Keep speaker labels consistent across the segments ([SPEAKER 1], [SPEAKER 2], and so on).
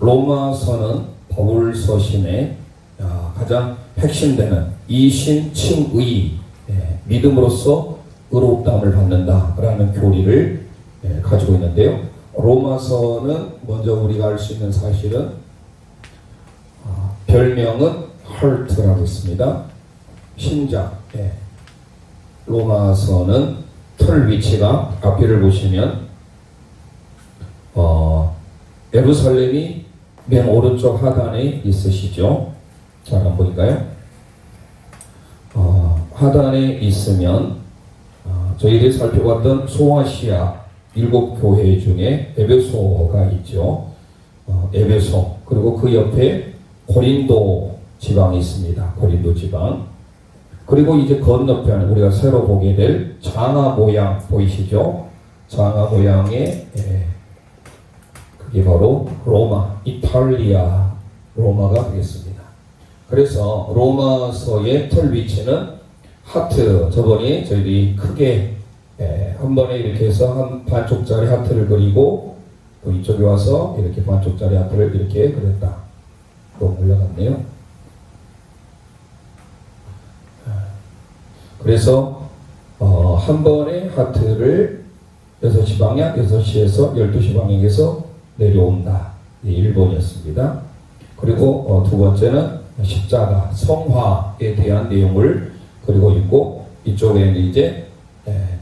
[SPEAKER 1] 로마서는 바울 서신의 가장 핵심되는 이신칭의, 믿음으로써 의롭다함을 받는다라는 교리를 가지고 있는데요. 로마서는 먼저 우리가 알 수 있는 사실은 별명은 하트라고 있습니다. 심장. 로마서는 틀 위치가 앞뒤를 보시면 예루살렘이 맨 오른쪽 하단에 있으시죠. 잘 안 보일까요? 하단에 있으면 저희들이 살펴봤던 소아시아 7교회 중에 에베소가 있죠. 에베소, 그리고 그 옆에 고린도 지방이 있습니다. 고린도 지방. 그리고 이제 건너편 우리가 새로 보게 될 장아 모양 보이시죠? 장아 모양의 그게 바로 로마, 이탈리아 로마가 되겠습니다. 그래서 로마서의 틀 위치는 하트, 저번에 저희들이 크게 한 번에 이렇게 해서 한 반쪽짜리 하트를 그리고 또 이쪽에 와서 이렇게 반쪽짜리 하트를 이렇게 그렸다. 또 올라갔네요. 그래서 한 번에 하트를 6시 방향, 6시에서 12시 방향에서 내려온다. 1번이었습니다. 그리고 두 번째는 십자가, 성화에 대한 내용을 그리고 있고, 이쪽에는 이제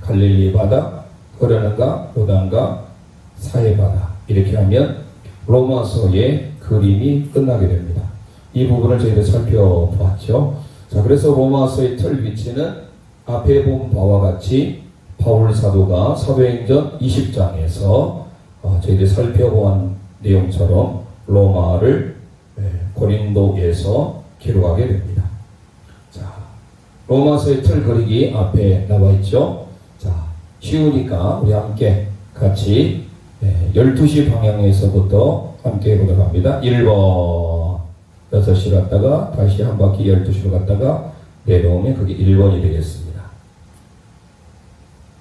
[SPEAKER 1] 갈릴리 바다, 흐르는가, 요단강, 사해바다, 이렇게 하면 로마서의 그림이 끝나게 됩니다. 이 부분을 저희가 살펴보았죠. 자, 그래서 로마서의 틀 위치는 앞에 본 바와 같이 바울 사도가 사도행전 20장에서 저희들이 살펴본 내용처럼 로마를 고린도에서 기록하게 됩니다. 자, 로마서의 틀 그리기 앞에 나와 있죠. 자, 쉬우니까 우리 함께 같이 12시 방향에서부터 함께 해보도록 합니다. 1번 6시 갔다가 다시 한 바퀴 12시로 갔다가 내려오면 그게 1번이 되겠습니다.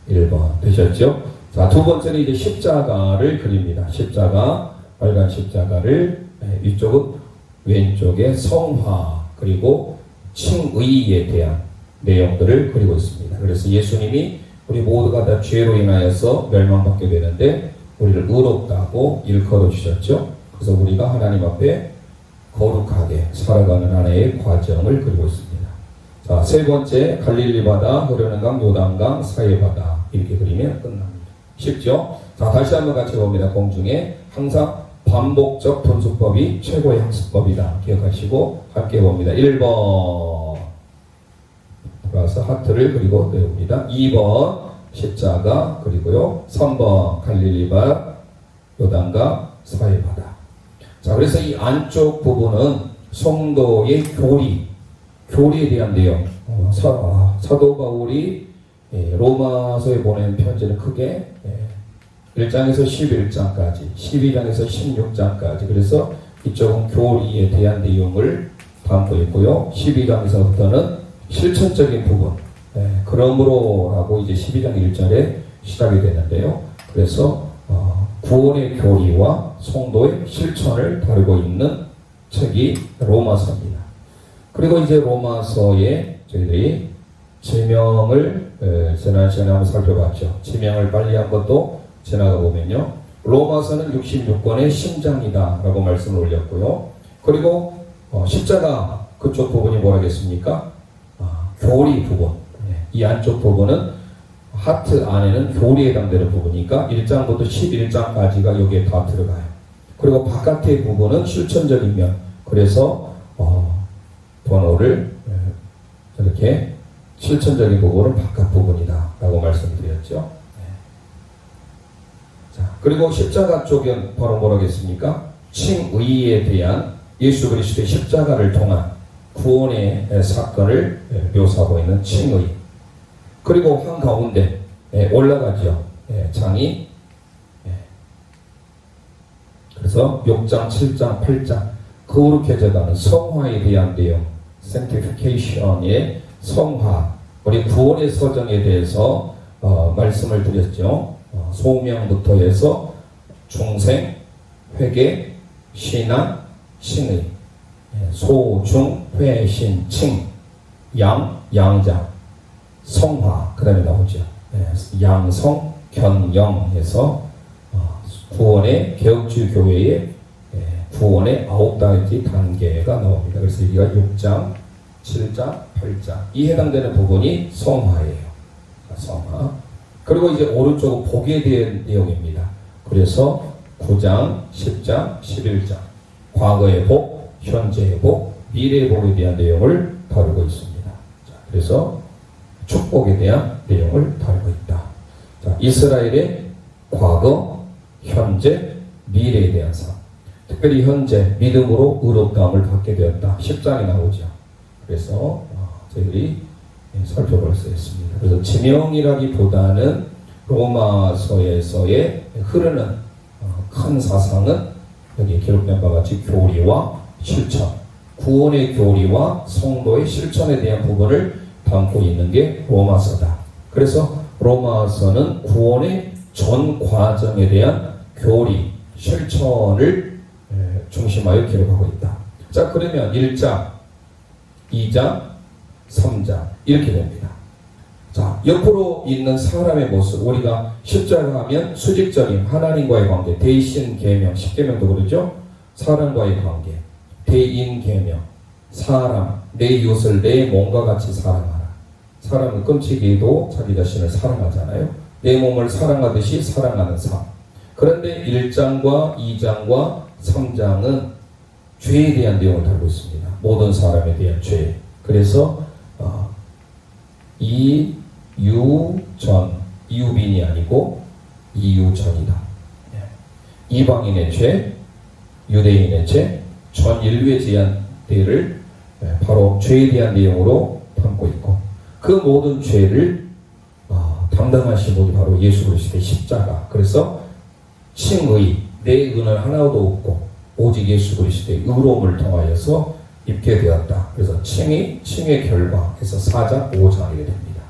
[SPEAKER 1] 1번 되셨죠? 자, 두 번째는 이제 십자가를 그립니다. 십자가, 빨간 십자가를, 이쪽은 왼쪽에 성화, 그리고 칭의에 대한 내용들을 그리고 있습니다. 그래서 예수님이 우리 모두가 다 죄로 인하여서 멸망받게 되는데 우리를 의롭다고 일컬어 주셨죠. 그래서 우리가 하나님 앞에 거룩하게 살아가는 하나의 과정을 그리고 있습니다. 자, 세 번째, 갈릴리 바다, 흐르는 강, 요단강, 사해바다, 이렇게 그리면 끝납니다. 쉽죠? 자, 다시 한번 같이 봅니다. 공중에 항상 반복적 분수법이 최고의 학습법이다. 기억하시고 함께 봅니다. 1번 돌아서 하트를 그리고 내봅니다. 2번 십자가 그리고요. 3번 갈릴리바, 요단강, 사해바다. 자, 그래서 이 안쪽 부분은 성도의 교리에 대한 내용. 사도 바울이 로마서에 보낸 편지는 크게 1장에서 11장까지, 12장에서 16장까지, 그래서 이쪽은 교리에 대한 내용을 담고 있고요. 12장에서부터는 실천적인 부분, 그러므로라고 이제 12장 1절에 시작이 되는데요. 그래서 구원의 교리와 성도의 실천을 다루고 있는 책이 로마서입니다. 그리고 이제 로마서에 저희들이 제명을 지난 시간에 한번 살펴봤죠. 제명을 빨리 한 것도 지나가 보면요. 로마서는 66권의 심장이다 라고 말씀을 올렸고요. 그리고 십자가 그쪽 부분이 뭐라겠습니까? 교리 부분. 이 안쪽 부분은 하트 안에는 교리에 해당되는 부분이니까 1장부터 11장까지가 여기에 다 들어가요. 그리고 바깥의 부분은 실천적인 면. 그래서 번호를 이렇게 실천적인 부분은 바깥 부분이다 라고 말씀드렸죠. 자, 그리고 십자가 쪽은 바로 뭐라겠습니까? 칭의에 대한 예수 그리스도의 십자가를 통한 구원의 사건을 묘사하고 있는 칭의. 그리고 한가운데 올라가죠. 장이. 그래서 6장, 7장, 8장 거룩해져가는 성화에 대한 내용, sanctification의 성화, 우리 구원의 서정에 대해서 말씀을 드렸죠. 소명부터 해서 중생, 회개, 신안, 칭의, 소, 중, 회, 신, 칭, 양, 양장, 성화, 그 다음에 나오죠. 양성, 견영해서 구원의 개혁주의 교회의 구원의 9가지 단계가 나옵니다. 그래서 여기가 6장, 7장, 8장 이 해당되는 부분이 성화예요. 성화. 그리고 이제 오른쪽은 복에 대한 내용입니다. 그래서 9장, 10장, 11장 과거의 복, 현재의 복, 미래의 복에 대한 내용을 다루고 있습니다. 자, 그래서 축복에 대한 내용을 다루고 있다. 자, 이스라엘의 과거, 현재, 미래에 대한 삶. 특별히 현재 믿음으로 의롭다함을 받게 되었다. 10장에 나오죠. 그래서 저희들이 살펴볼 수 있습니다. 그래서 지명이라기보다는 로마서에서의 흐르는 큰 사상은 여기 기록된 바와 같이 교리와 실천, 구원의 교리와 성도의 실천에 대한 부분을 담고 있는 게 로마서다. 그래서 로마서는 구원의 전 과정에 대한 교리, 실천을 중심하여 기록하고 있다. 자, 그러면 1장, 2장, 3장 이렇게 됩니다. 자, 옆으로 있는 사람의 모습, 우리가 십자가 하면 수직적인 하나님과의 관계, 대신 계명, 십계명도 그러죠. 사람과의 관계, 대인 계명, 사람, 내 이웃을 내 몸과 같이 사랑하라. 사람은 끔찍이도 자기 자신을 사랑하잖아요. 내 몸을 사랑하듯이 사랑하는 삶. 그런데 1장과 2장과 3장은 죄에 대한 내용을 다루고 있습니다. 모든 사람에 대한 죄. 그래서 이유전, 이유빈이 아니고 이유전이다. 이방인의 죄, 유대인의 죄, 전 인류에 대한 죄를 바로 죄에 대한 내용으로 담고 있고, 그 모든 죄를 담당하신 분이 바로 예수 그리스도의 십자가. 그래서 칭의, 내 은은 하나도 없고 오직 예수 그리스도의 의로움을 통하여서 입게 되었다. 그래서 칭의 결과해서 4장, 5장이게 됩니다.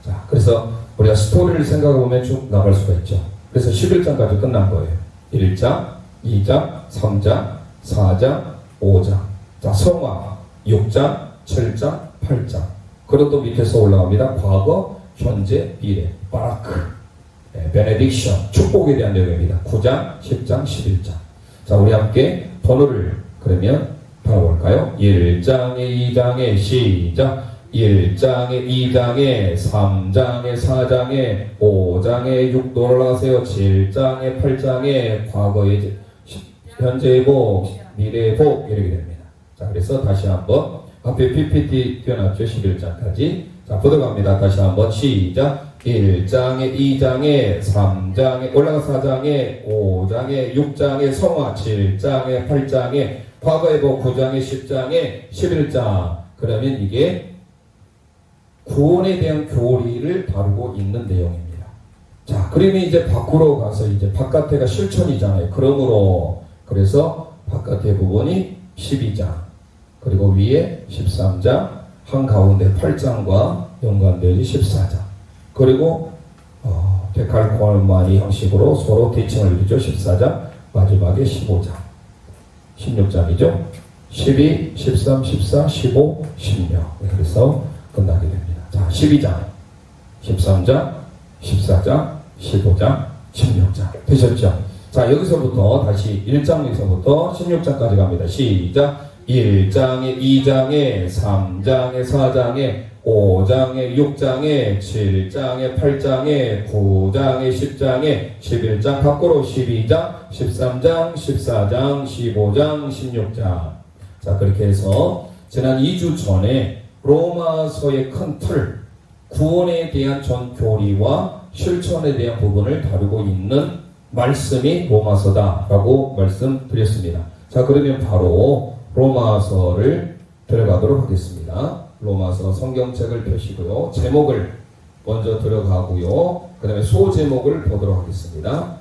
[SPEAKER 1] 자, 그래서 우리가 스토리를 생각해보면 쭉 나갈 수가 있죠. 그래서 11장까지 끝난 거예요. 1장, 2장, 3장, 4장, 5장. 자, 성화 6장, 7장, 8장. 그리고 또 밑에서 올라갑니다. 과거, 현재, 미래. 바라크, 베네딕션, 축복에 대한 내용입니다. 9장, 10장, 11장. 자, 우리 함께 번호를 그러면 봐볼까요? 1장에 2장에 시작. 1장에 2장에 3장에 4장에 5장에 6도 올라가세요. 7장에 8장에 과거의 현재의 복, 미래의 복 이렇게 됩니다. 자, 그래서 다시 한번 앞에 PPT 띄워놨죠. 11장까지. 자, 보도갑니다. 다시 한번 시작. 1장에 2장에 3장에 올라가 4장에 5장에 6장에 성화 7장에 8장에 과거의 복 9장에 10장에 11장. 그러면 이게 구원에 대한 교리를 다루고 있는 내용입니다. 자, 그러면 이제 밖으로 가서 이제 바깥에가 실천이잖아요. 그러므로 그래서 바깥의 부분이 12장 그리고 위에 13장 한가운데 8장과 연관되어 14장 그리고 데칼코마니 형식으로 서로 대칭을 이루죠. 14장 마지막에 15장 16장이죠. 12, 13, 14, 15, 16 그래서 끝나게 됩니다. 자, 12장 13장 14장 15장 16장 되셨죠? 자, 여기서부터 다시 1장에서부터 16장까지 갑니다. 시작. 1장에 2장에 3장에 4장에 5장에 6장에 7장에 8장에 9장에 10장에 11장 밖으로 12장 13장 14장 15장 16장. 자, 그렇게 해서 지난 2주 전에 로마서의 큰 틀 구원에 대한 전 교리와 실천에 대한 부분을 다루고 있는 말씀이 로마서다라고 말씀드렸습니다. 자, 그러면 바로 로마서를 들어가도록 하겠습니다. 로마서 성경책을 펴시고요. 제목을 먼저 들어가고요. 그 다음에 소제목을 보도록 하겠습니다.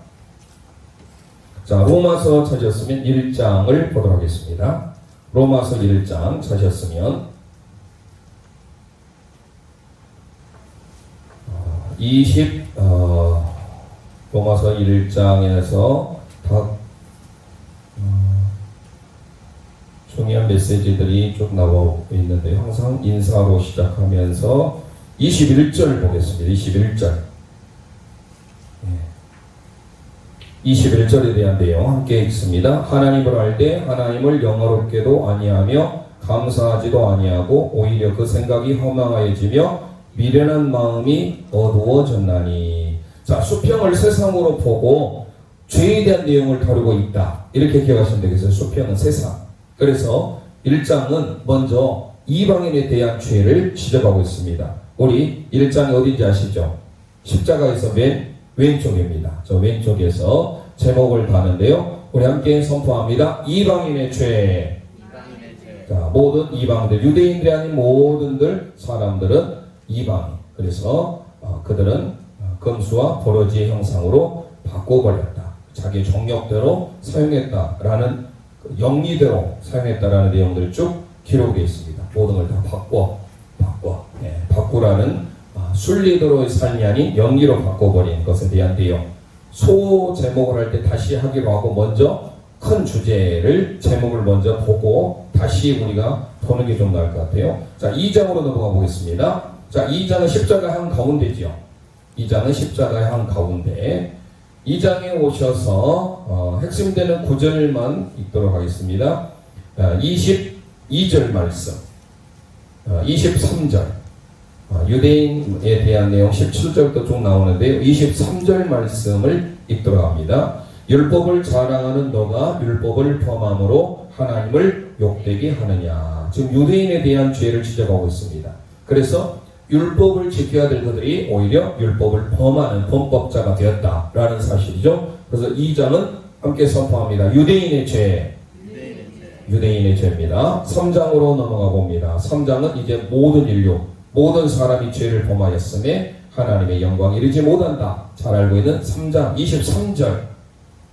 [SPEAKER 1] 자, 로마서 찾으셨으면 1장을 보도록 하겠습니다. 로마서 1장 찾으셨으면 로마서 1장에서 중요한 메시지들이 쭉 나오고 있는데 항상 인사로 시작하면서 21절 보겠습니다. 21절. 21절에 대한 내용 함께 읽습니다. 하나님을 알되 하나님을 영화롭게도 아니하며 감사하지도 아니하고 오히려 그 생각이 허망하여지며 미련한 마음이 어두워졌나니. 자, 수평을 세상으로 보고 죄에 대한 내용을 다루고 있다. 이렇게 기억하시면 되겠어요. 수평은 세상. 그래서 1장은 먼저 이방인에 대한 죄를 지적하고 있습니다. 우리 1장이 어딘지 아시죠? 십자가에서 맨 왼쪽입니다. 저 왼쪽에서 제목을 다는데요. 우리 함께 선포합니다. 이방인의 죄. 자, 모든 이방인들, 유대인들이 아닌 모든 사람들은 이방인. 그래서 그들은 금수와 버러지의 형상으로 바꿔버렸다. 자기 정력대로 사용했다라는, 영리대로 사용했다라는 내용들이 쭉 기록되어 있습니다. 모든 걸 다 바꿔. 바꾸라는 순리대로의 삶이 아닌 영리로 바꿔버린 것에 대한 내용. 소 제목을 할 때 다시 하기로 하고 먼저 큰 주제를 제목을 먼저 보고 다시 우리가 보는 게 좀 나을 것 같아요. 자, 2장으로 넘어가 보겠습니다. 자, 2장은 십자가 한 가운데죠. 2장은 십자가의 한 가운데. 2장에 오셔서 핵심되는 구절만 읽도록 하겠습니다. 22절 말씀, 23절, 유대인에 대한 내용 17절부터 쭉 나오는데요. 23절 말씀을 읽도록 합니다. 율법을 자랑하는 너가 율법을 범함으로 하나님을 욕되게 하느냐. 지금 유대인에 대한 죄를 지적하고 있습니다. 그래서 율법을 지켜야 될 그들이 오히려 율법을 범하는 범법자가 되었다라는 사실이죠. 그래서 2장은 함께 선포합니다. 유대인의 죄. 유대인의 죄입니다. 3장으로 넘어가 봅니다. 3장은 이제 모든 인류, 모든 사람이 죄를 범하였음에 하나님의 영광이 이르지 못한다. 잘 알고 있는 3장 23절.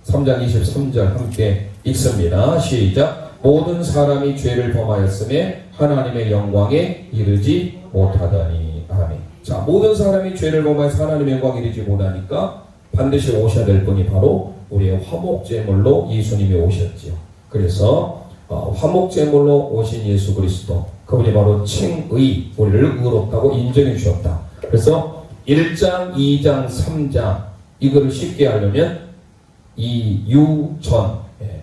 [SPEAKER 1] 3장 23절 함께 읽습니다. 시작. 모든 사람이 죄를 범하였음에 하나님의 영광에 이르지 못하다니. 아멘. 자, 모든 사람이 죄를 범하여서 하나님의 영광에 이르지 못하니까 반드시 오셔야 될 분이 바로 우리의 화목제물로 예수님이 오셨지요. 그래서 화목제물로 오신 예수 그리스도, 그분이 바로 칭의, 우리를 의롭다고 인정해 주셨다. 그래서 1장, 2장, 3장 이거를 쉽게 하려면 이유전,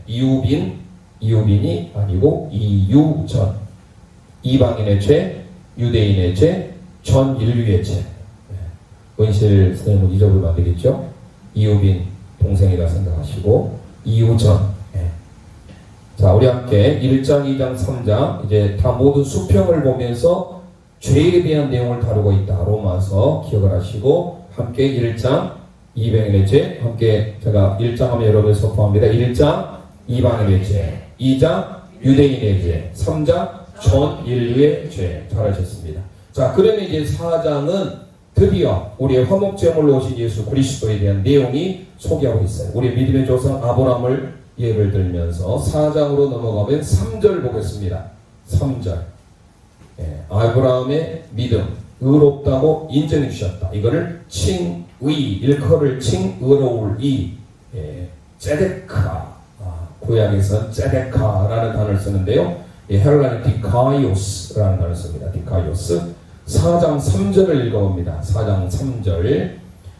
[SPEAKER 1] 이유빈이 아니고 이유전, 이방인의 죄, 유대인의 죄, 전 인류의 죄. 원실 선생님은 잊어버리면 안 되겠죠? 이유빈 동생이라 생각하시고 이유전. 자, 우리 함께 1장, 2장, 3장 이제 다 모든 수평을 보면서 죄에 대한 내용을 다루고 있다. 로마서 기억을 하시고 함께 1장 이방인의 죄, 함께 제가 1장 하면 여러분 선포합니다. 1장 이방인의 죄, 2장 유대인의 죄, 3장 전 인류의 죄. 잘하셨습니다. 자, 그러면 이제 4장은 드디어 우리의 화목제물로 오신 예수 그리스도에 대한 내용이 소개하고 있어요. 우리 믿음의 조상 아브라함을 예를 들면서 4장으로 넘어가면 3절 보겠습니다. 3절. 아브라함의 믿음, 의롭다고 인정해 주셨다. 이거를 칭의, 일컬을 칭의로울 이, 제데카, 구약에서는 제데카라는 단어를 쓰는데요. 헬라는 디카이오스라는 단어를 씁니다. 디카이오스. 4장 3절을 읽어봅니다. 4장 3절.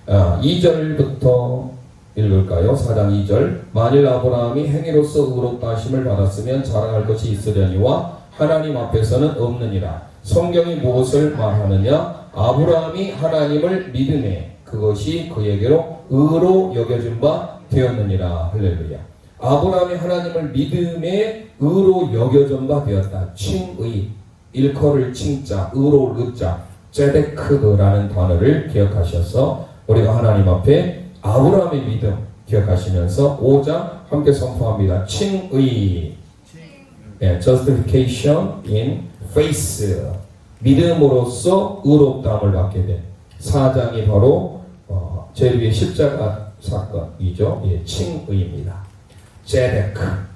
[SPEAKER 1] 2절부터 읽을까요? 4장 2절. 만일 아브라함이 행위로서 의롭다 하심을 받았으면 자랑할 것이 있으려니와 하나님 앞에서는 없느니라. 성경이 무엇을 말하느냐? 아브라함이 하나님을 믿음에 그것이 그에게로 의로 여겨진 바 되었느니라. 할렐루야. 아브라함이 하나님을 믿음에 의로 여겨진 바 되었다. 칭의, 일컬을 칭자, 의로울 의자, 제데크라는 단어를 기억하셔서 우리가 하나님 앞에 아브라함의 믿음 기억하시면서 5장 함께 선포합니다. 칭의, justification in faith, 믿음으로써 의롭다함을 받게 된 4장이 바로 제일 위에 십자가 사건이죠. 칭의입니다. 제데크.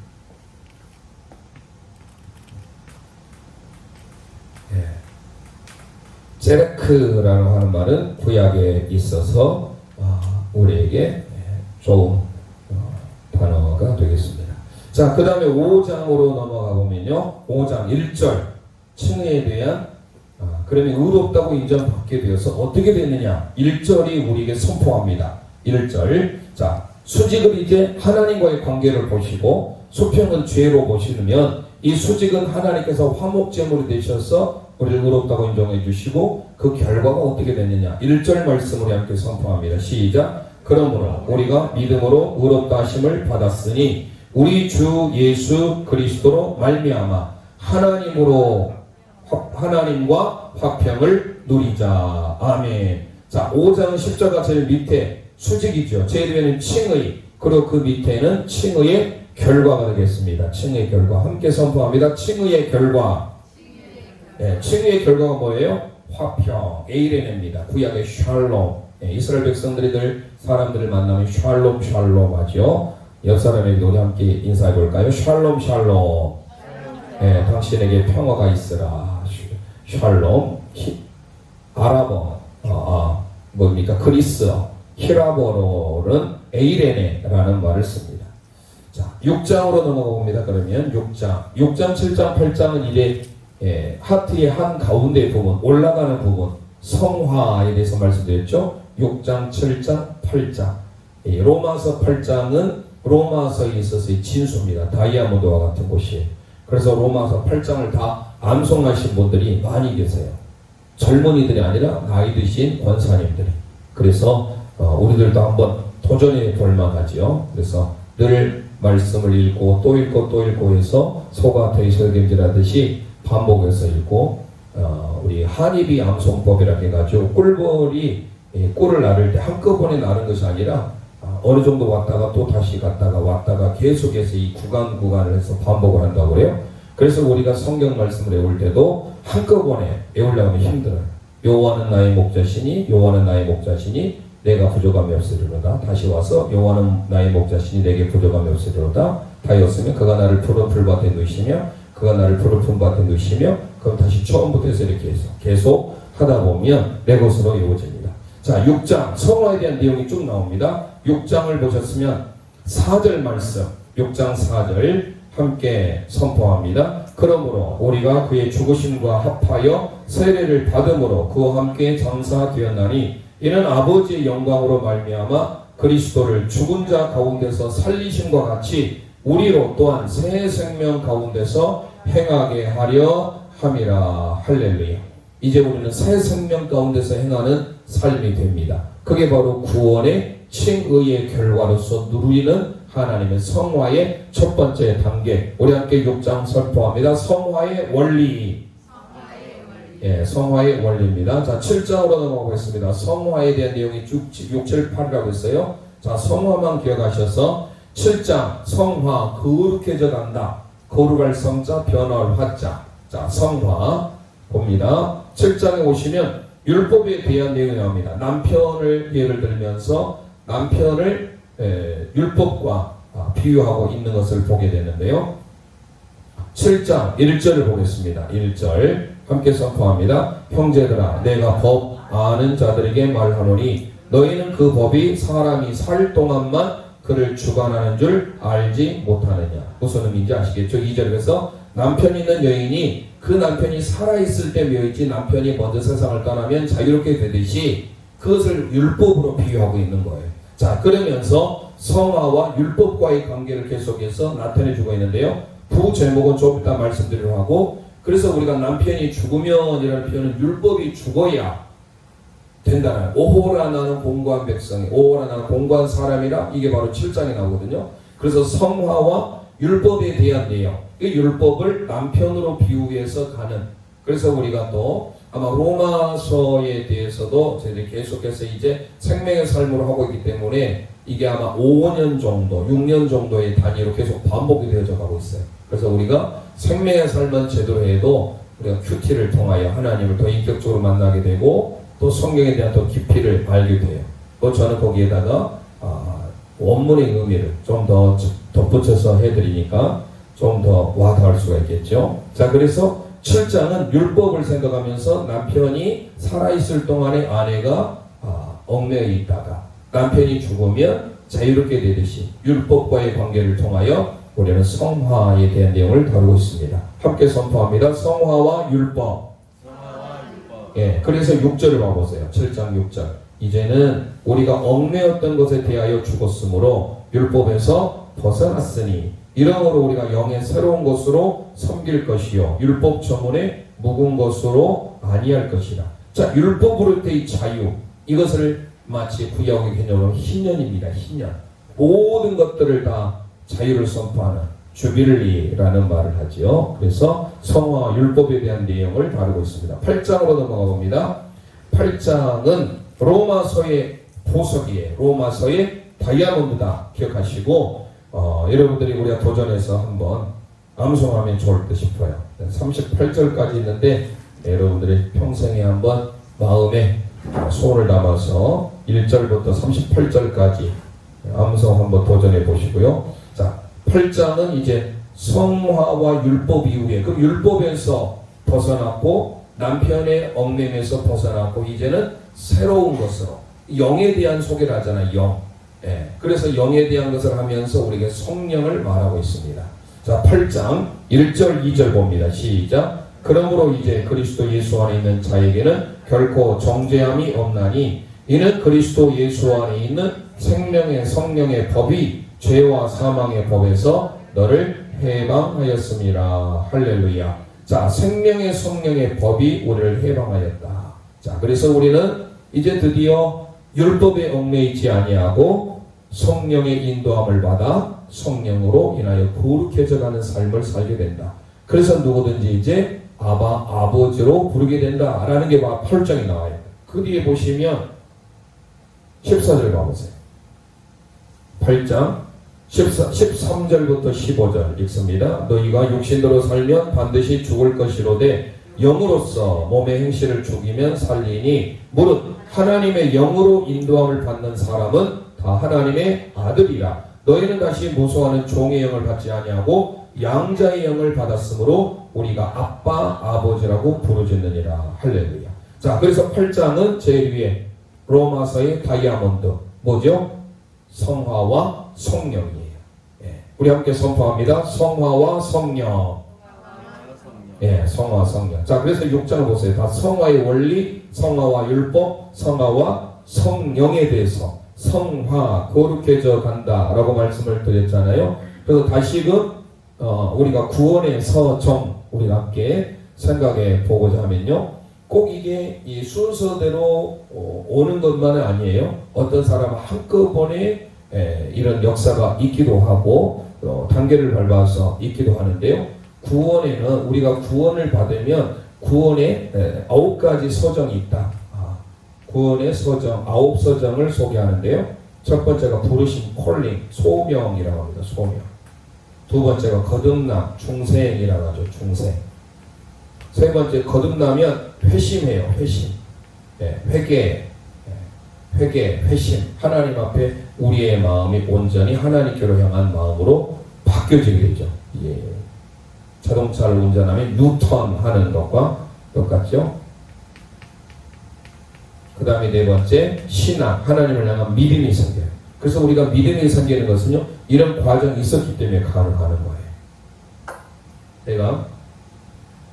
[SPEAKER 1] 제데크라고 하는 말은 구약에 있어서 우리에게 좋은 단어가 되겠습니다. 자, 그 다음에 5장으로 넘어가 보면 보면요. 5장 1절 칭의에 대한 그러면 의롭다고 인정받게 되어서 어떻게 되느냐 1절이 우리에게 선포합니다. 1절 자 수직을 이제 하나님과의 관계를 보시고 수평은 죄로 보시면 이 수직은 하나님께서 화목제물이 되셔서 우리를 의롭다고 인정해 주시고 그 결과가 어떻게 됐느냐 1절 말씀으로 함께 선포합니다. 시작. 그러므로 우리가 믿음으로 의롭다 하심을 받았으니 우리 주 예수 그리스도로 말미암아 하나님과 화평을 누리자. 아멘. 자 5장 10절과 제일 밑에 수직이죠. 제일 위에는 칭의 그리고 그 밑에는 칭의의 결과가 되겠습니다. 칭의의 결과 함께 선포합니다. 칭의의 결과. 네, 칭의의 결과가 뭐예요? 화평, 에이레네입니다. 구약의 샬롬. 네, 이스라엘 백성들이 늘 사람들을 만나면 샬롬 샬롬 하죠. 옆 사람에게 우리 함께 인사해 볼까요? 샬롬 샬롬. 네, 당신에게 평화가 있으라. 샬롬. 아랍어 뭡니까? 그리스어. 히라버로는 에이레네라는 말을 씁니다. 자, 6장으로 넘어가 봅니다. 그러면 6장, 7장, 8장은 이제 하트의 한 가운데 부분, 올라가는 부분, 성화에 대해서 말씀드렸죠. 6장, 7장, 8장. 로마서 8장은 로마서에 있어서의 진수입니다. 다이아몬드와 같은 곳이에요. 그래서 로마서 8장을 다 암송하신 분들이 많이 계세요. 젊은이들이 아니라 나이 드신 권사님들이. 그래서 우리들도 한번 도전해 볼 만하지요. 그래서 늘 말씀을 읽고 또 읽고 또 읽고 해서 소가 되새김질하듯이 반복해서 읽고 우리 한입이 암송법이라 해가지고 꿀벌이 꿀을 나를 때 한꺼번에 나는 것이 아니라 어느 정도 왔다가 또 다시 갔다가 왔다가 계속해서 이 구간을 해서 반복을 한다고 그래요. 그래서 우리가 성경 말씀을 외울 때도 한꺼번에 외우려고 하면 힘들어요. 여호와는 나의 목자시니 여호와는 나의 목자시니 내가 부족함이 없으리로다. 다시 와서 여호와는 나의 목자시니 내게 부족함이 없으리로다. 다였으면 그가 나를 푸른 풀밭에 누이시며 그가 나를 푸른 풀밭에 누이시며 그럼 다시 처음부터 해서 이렇게 해서 계속 하다 보면 내 것으로 이루어집니다. 자 6장 성화에 대한 내용이 쭉 나옵니다. 6장을 보셨으면 4절 말씀 6장 4절 함께 선포합니다. 그러므로 우리가 그의 죽으심과 합하여 세례를 받음으로 그와 함께 장사되었나니 이는 아버지의 영광으로 말미암아 그리스도를 죽은 자 가운데서 살리심과 같이 우리로 또한 새 생명 가운데서 행하게 하려 함이라. 할렐루야. 이제 우리는 새 생명 가운데서 행하는 삶이 됩니다. 그게 바로 구원의 칭의의 결과로서 누리는 하나님의 성화의 첫 번째 단계. 우리 함께 6장 선포합니다. 성화의 원리. 예, 성화의 원리입니다. 자, 7장으로 넘어가겠습니다. 성화에 대한 내용이 6, 7, 8이라고 있어요. 자, 성화만 기억하셔서 7장 성화 거룩해져 간다. 거룩할 성자 변화할 화자. 자, 성화 봅니다. 7장에 오시면 율법에 대한 내용이 나옵니다. 남편을 예를 들면서 남편을 율법과 비유하고 있는 것을 보게 되는데요. 7장 1절을 보겠습니다. 1절 함께 선포합니다. 형제들아 내가 법 아는 자들에게 말하노니 너희는 그 법이 사람이 살 동안만 그를 주관하는 줄 알지 못하느냐. 무슨 의미인지 아시겠죠? 2절에서 남편 있는 여인이 그 남편이 살아있을 때 묘있지 남편이 먼저 세상을 떠나면 자유롭게 되듯이 그것을 율법으로 비유하고 있는 거예요. 자, 그러면서 성화와 율법과의 관계를 계속해서 나타내주고 있는데요. 부제목은 좀 이따 말씀드리려고 하고, 그래서 우리가 남편이 죽으면 이라는 표현은 율법이 죽어야 된다는, 오호라 나는 공고한 백성이, 오호라 나는 공고한 사람이라, 이게 바로 7장에 나오거든요. 그래서 성화와 율법에 대한 내용, 이 율법을 남편으로 비유해서 가는, 그래서 우리가 또 아마 로마서에 대해서도 저희들이 계속해서 이제 생명의 삶으로 하고 있기 때문에 이게 아마 5년 정도, 6년 정도의 단위로 계속 반복이 되어져 가고 있어요. 그래서 우리가 생명의 삶은 제대로 해도 우리가 큐티를 통하여 하나님을 더 인격적으로 만나게 되고 또 성경에 대한 더 깊이를 알게 돼요. 저는 거기에다가 원문의 의미를 좀 더 덧붙여서 해드리니까 좀 더 와닿을 수가 있겠죠. 자, 그래서 7장은 율법을 생각하면서 남편이 살아있을 동안에 아내가 얽매여 있다가 남편이 죽으면 자유롭게 되듯이 율법과의 관계를 통하여 우리는 성화에 대한 내용을 다루고 있습니다. 함께 선포합니다. 성화와 율법. 예, 그래서 6절을 봐보세요. 7장 6절. 이제는 우리가 얽매였던 것에 대하여 죽었으므로 율법에서 벗어났으니 이러므로 우리가 영의 새로운 것으로 섬길 것이요 율법 전문에 묵은 것으로 아니할 것이라. 자, 율법으로의 자유, 이것을 마치 구약의 개념으로 희년입니다. 희년. 모든 것들을 다 자유를 선포하는 주빌리라는 말을 하지요. 그래서 성화와 율법에 대한 내용을 다루고 있습니다. 8장으로 넘어가 봅니다. 8장은 로마서의 보석이에요. 로마서의 다이아몬드다 기억하시고 여러분들이 우리가 도전해서 한번 암송하면 좋을 듯 싶어요. 38절까지 있는데 여러분들이 평생에 한번 마음에 소원을 담아서 1절부터 38절까지 암송 한번 도전해 보시고요. 자, 8장은 이제 성화와 율법 이후에, 그럼 율법에서 벗어났고 남편의 얽매에서 벗어났고 이제는 새로운 것으로 영에 대한 소개를 하잖아요. 영. 예, 그래서 영에 대한 것을 하면서 우리에게 성령을 말하고 있습니다. 자, 8장 1절 2절 봅니다. 시작. 그러므로 이제 그리스도 예수 안에 있는 자에게는 결코 정죄함이 없나니 이는 그리스도 예수 안에 있는 생명의 성령의 법이 죄와 사망의 법에서 너를 해방하였습니다. 할렐루야. 자, 생명의 성령의 법이 우리를 해방하였다. 자, 그래서 우리는 이제 드디어 율법에 얽매이지 아니하고 성령의 인도함을 받아 성령으로 인하여 거룩해져 가는 삶을 살게 된다. 그래서 누구든지 이제 아버지로 부르게 된다라는 게 8장에 나와요. 그 뒤에 보시면 14절 가보세요. 8장 13절부터 15절 읽습니다. 너희가 육신으로 살면 반드시 죽을 것이로되 영으로서 몸의 행실을 죽이면 살리니 무릇 하나님의 영으로 인도함을 받는 사람은 다 하나님의 아들이라. 너희는 다시 무소하는 종의 영을 받지 아니하고 양자의 영을 받았으므로 우리가 아빠 아버지라고 부르짖느니라. 할렐루야. 자, 그래서 8장은 제일 위에 로마서의 다이아몬드 뭐죠? 성화와 성령이에요. 예, 우리 함께 선포합니다. 성화와 성령. 예, 성화 성령. 자, 그래서 6장을 보세요. 다 성화의 원리, 성화와 율법, 성화와 성령에 대해서 성화, 거룩해져 간다라고 말씀을 드렸잖아요. 그래서 다시금 우리가 구원의 서정 우리가 함께 생각해 보고자 하면요, 꼭 이게 이 순서대로 오는 것만은 아니에요. 어떤 사람은 한꺼번에 이런 역사가 있기도 하고 단계를 밟아서 있기도 하는데요. 구원에는 우리가 구원을 받으면 구원에 9가지 서정이 있다. 구원의 서정, 9서정을 소개하는데요. 첫 번째가 부르심, 콜링, 소명이라고 합니다. 소명. 두 번째가 거듭남, 중생이라고 하죠. 중생. 세 번째, 거듭나면 회심해요. 회심. 네, 회개, 회심. 하나님 앞에 우리의 마음이 온전히 하나님께로 향한 마음으로 바뀌어지게 되죠. 예. 자동차를 운전하면 유턴하는 것과 똑같죠. 그 다음에 네 번째, 신앙, 하나님을 향한 믿음이 생겨요. 그래서 우리가 믿음이 생기는 것은요, 이런 과정이 있었기 때문에 가능하는 거예요. 제가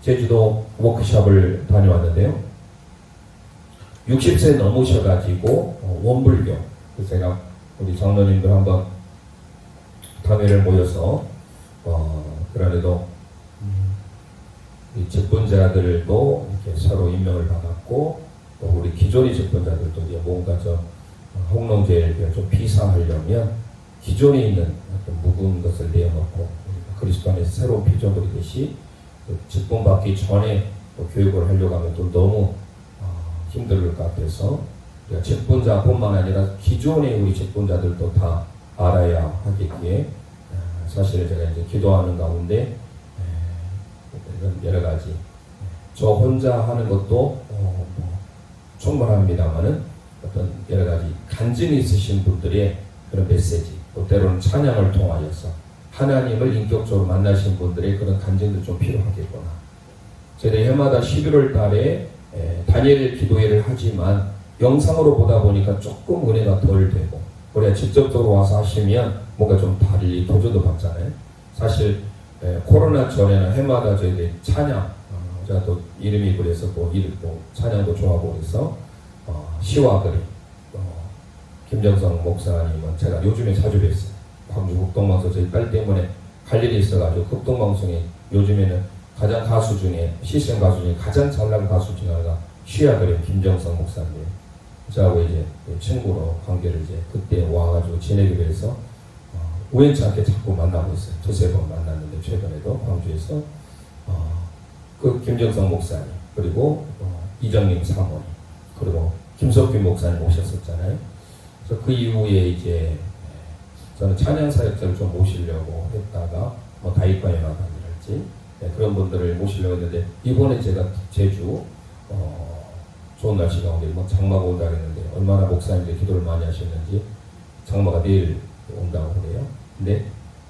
[SPEAKER 1] 제주도 워크숍을 다녀왔는데요, 60세 넘으셔가지고 원불교, 그래서 제가 우리 장로님들 한번 당회를 모여서 그래도 이 직분자들도 이렇게 서로 임명을 받았고, 또 우리 기존의 직분자들도 이제 뭔가 좀 홍농제를 좀 비상하려면 기존에 있는 어떤 묵은 것을 내어놓고 그리스도 안에서 새로운 피조물이듯이 직분받기 전에 또 교육을 하려고 하면 또 너무 힘들 것 같아서 직분자뿐만 아니라 기존의 우리 직분자들도 다 알아야 하겠기에 사실 제가 이제 기도하는 가운데 여러 가지 저 혼자 하는 것도 충분합니다만은 어떤 여러 가지 간증이 있으신 분들의 그런 메시지, 또 때로는 찬양을 통하여서 하나님을 인격적으로 만나신 분들의 그런 간증도 좀 필요하겠구나. 저희가 해마다 11월 달에 다니엘 기도회를 하지만 영상으로 보다 보니까 조금 은혜가 덜 되고, 우리가 직접적으로 와서 하시면 뭔가 좀 달리 도전도 받잖아요. 사실 코로나 전에는 해마다 저희들 찬양, 제가 또 이름이 그래서 찬양도 좋아하고 그래서 시와그리 김정성 목사님은 제가 요즘에 자주 뵀어요. 광주 극동방송 저희 딸 때문에 갈 일이 있어가지고 극동방송에 요즘에는 가장 가수 중에 시스템 가수 중에 가장 잘난 가수 중에 하나가 시와그리 김정성 목사님. 저하고 이제 친구로 관계를 이제 그때 와가지고 지내기로 해서 우연치 않게 자꾸 만나고 있어요. 두세 번 만났는데 최근에도 광주에서 그 김정성 목사님 그리고 이정림 사모님 그리고 김석균 목사님 오셨었잖아요. 그래서 그 이후에 이제 저는 찬양 사역자를 좀 모시려고 했다가 다윗과 연합단이랄지 그런 분들을 모시려고 했는데 이번에 제가 제주 좋은 날씨 가운데 장마가 온다 그랬는데 얼마나 목사님들이 기도를 많이 하셨는지 장마가 내일 온다고 그래요. 근데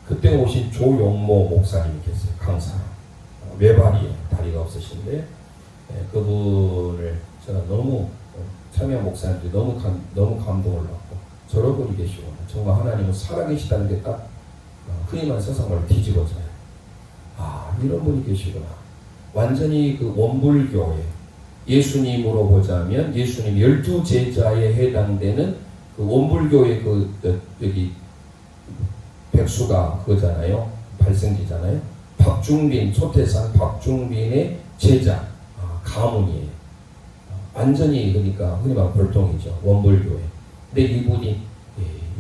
[SPEAKER 1] 그때 오신 조용모 목사님이 계세요. 강사 외발이에요. 다리가 없으신데 그분을 제가 너무 참여 목사님들이 너무 감동을 받고 저런 분이 계시구나. 정말 하나님은 살아계시다는 게 딱 흔히 말해서 세상을 뒤집어져요. 이런 분이 계시구나. 완전히 그 원불교회 예수님으로 보자면 예수님 12제자에 해당되는 그 원불교의 여기 백수가 그거잖아요. 발생지잖아요. 박중빈, 소태산 박중빈의 제자, 가문이에요. 완전히 그러니까 흔히 말하는 별동이죠. 원불교회. 근데 이분이